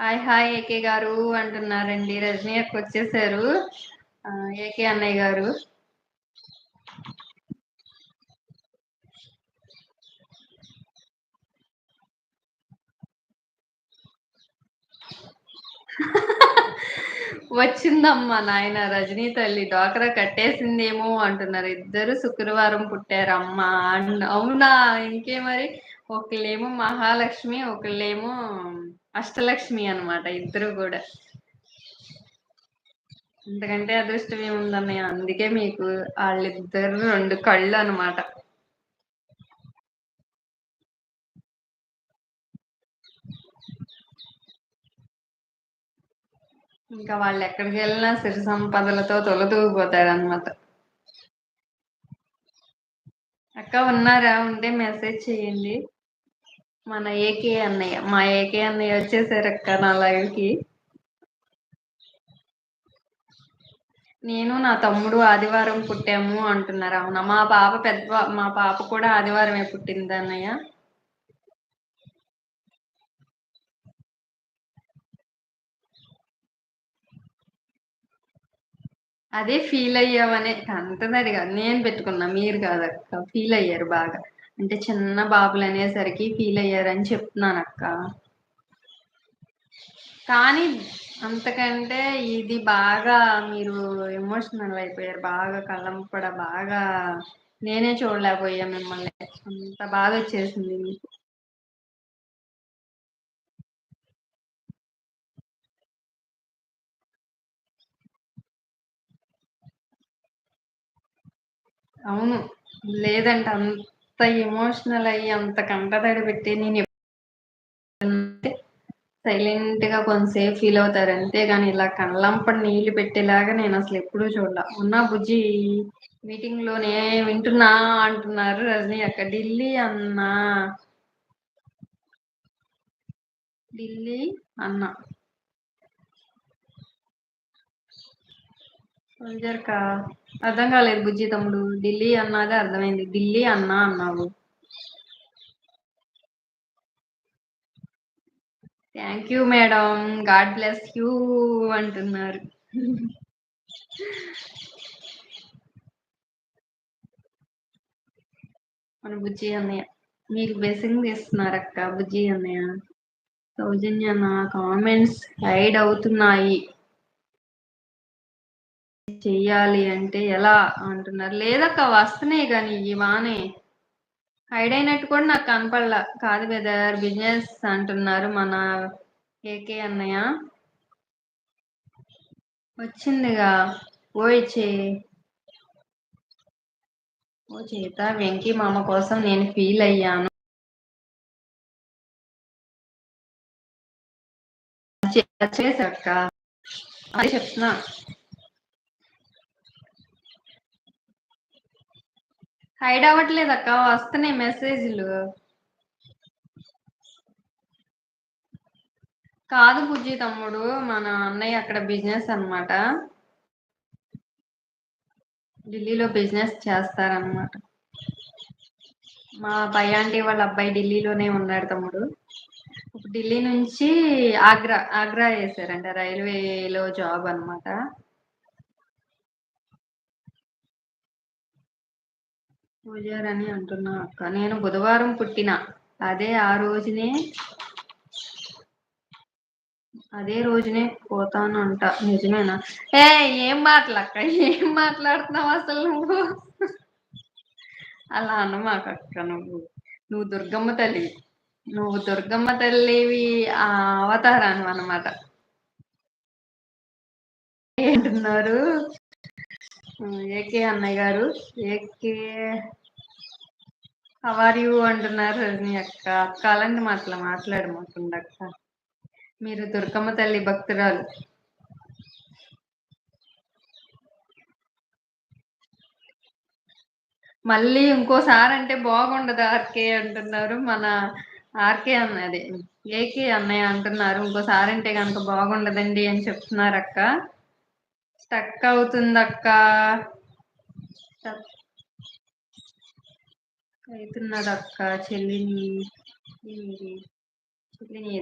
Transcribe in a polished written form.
Hi hi AK గారు అంటున్నారండి. రజనీ అక్క వచ్చేసారు. ఏకే అన్నయ్య గారు. వచ్చిందమ్మా నాయన రజనీ తల్లి డ్వాక్రా కట్టేసిందేమో అంటున్నారు. ఇద్దరు శుక్రవారం పుట్టారమ్మా. అవునా? ఇంకే మరి. ఒకళ్ళేమో మహాలక్ష్మి, ఒకళ్ళేమో అష్టలక్ష్మి అన్నమాట. ఇద్దరు కూడా. అంతకంటే అదృష్టం ఏముందన్నయ్య. అందుకే మీకు వాళ్ళిద్దరు రెండు కళ్ళు అన్నమాట. ఇంకా వాళ్ళు ఎక్కడికి వెళ్ళినా సిరి సంపదలతో తొలతూగిపోతారన్నమాట. అక్క ఉన్నారా? ఉంటే మెసేజ్ చేయండి. మన ఏకే అన్నయ్య, మా ఏకే అన్నయ్య వచ్చేసారు అక్క నా లైవ్ కి. నేను నా తమ్ముడు ఆదివారం పుట్టాము అంటున్నారు. అవునా? మా పాప కూడా ఆదివారమే పుట్టింది అన్నయ్య. అదే ఫీల్ అయ్యామనే అంటున్నది కదా. నేను పెట్టుకున్నా, మీరు కాదక్క. ఫీల్ అయ్యారు బాగా. అంటే చిన్న బాబులు అనేసరికి ఫీల్ అయ్యారని చెప్తున్నాను అక్క. కానీ అంతకంటే ఇది బాగా మీరు ఎమోషనల్ అయిపోయారు. బాగా కళ్ళంపడ బాగా నేనే చూడలేకపోయా మిమ్మల్ని. అంత బాధ వచ్చేసింది మీకు. అవును. లేదంటే అంత ఎమోషనల్ అయ్యి అంత కంటతడి పెట్టి నేను సైలెంట్ గా కొంతసేపు ఫీల్ అవుతారు. అంతేగాని ఇలా కళ్ళంపడి నీళ్లు పెట్టేలాగా నేను అసలు ఎప్పుడూ చూడలా. ఉన్నా బుజ్జి మీటింగ్ లోనే వింటున్నా అంటున్నారు రజనీ అక్క. ఢిల్లీ అన్నా, ఢిల్లీ అన్న సోల్జర్ కా అర్థం కాలేదు బుజ్జి తమ్ముడు. ఢిల్లీ అన్నదే అర్థమైంది. ఢిల్లీ అన్నా అన్నావు. Thank you madam. God bless you అంటున్నారు. మన బుజ్జి అన్నయ్య మీకు బ్లెస్సింగ్ ఇస్తున్నారు అక్క. బుజ్జి అన్నయ్య. సౌజన్య నా కామెంట్స్ హైడ్ అవుతున్నాయి, చెయ్యాలి అంటే ఎలా అంటున్నారు. లేదక్క వస్తున్నాయి కానీ ఈ వానే హైడ్ అయినట్టు కూడా నాకు కనపడలా. కాదు వెదర్ బిజినెస్ అంటున్నారు మన ఏకే అన్నయ్య. వచ్చిందిగా. ఓ చేత వెంకీ మామ కోసం నేను ఫీల్ అయ్యాను. చేసక్క అదే చెప్తున్నా. హైడ్ అవ్వట్లేదు అక్క, వస్తున్నాయి మెసేజ్లు. కాదు బుజ్జి తమ్ముడు, మన అన్నయ్య అక్కడ బిజినెస్ అన్నమాట. ఢిల్లీలో బిజినెస్ చేస్తారన్నమాట. మా పై ఆంటీ వాళ్ళ అబ్బాయి ఢిల్లీలోనే ఉన్నాడు తమ్ముడు. ఢిల్లీ నుంచి ఆగ్రా వేసారంట. రైల్వేలో జాబ్ అన్నమాట. పూజారని అంటున్నా అక్క. నేను బుధవారం పుట్టిన అదే ఆ రోజునే అదే రోజునే పోతానంట. నిజమేనా? ఏ ఏం మాటలక్క, ఏం మాట్లాడుతున్నావు అసలు నువ్వు? అలా అన్నమాకక్క. నువ్వు దుర్గమ్మ తల్లి. నువ్వు దుర్గమ్మ తల్లివి ఆ అవతారాన్ని అన్నమాట. ఏంటున్నారు ఏకే అన్నయ్య గారు. ఏకే హవర్ యూ అంటున్నారు రజనీ అక్క. అక్క అలాంటి మాటలు మాట్లాడమాకండి అక్క. మీరు దుర్గమ్మ తల్లి భక్తురాలు. మళ్ళీ ఇంకోసారి అంటే బాగుండదు ఆర్కే అంటున్నారు మన ఆర్కే అన్నది. ఏకే అన్నయ్య అంటున్నారు ఇంకోసారి అంటే కనుక బాగుండదండి అని చెప్తున్నారు అక్క. స్టక్ అవుతుంది అక్క. స్టక్ అవుతున్నది అక్క. చెల్లిని చెల్లిని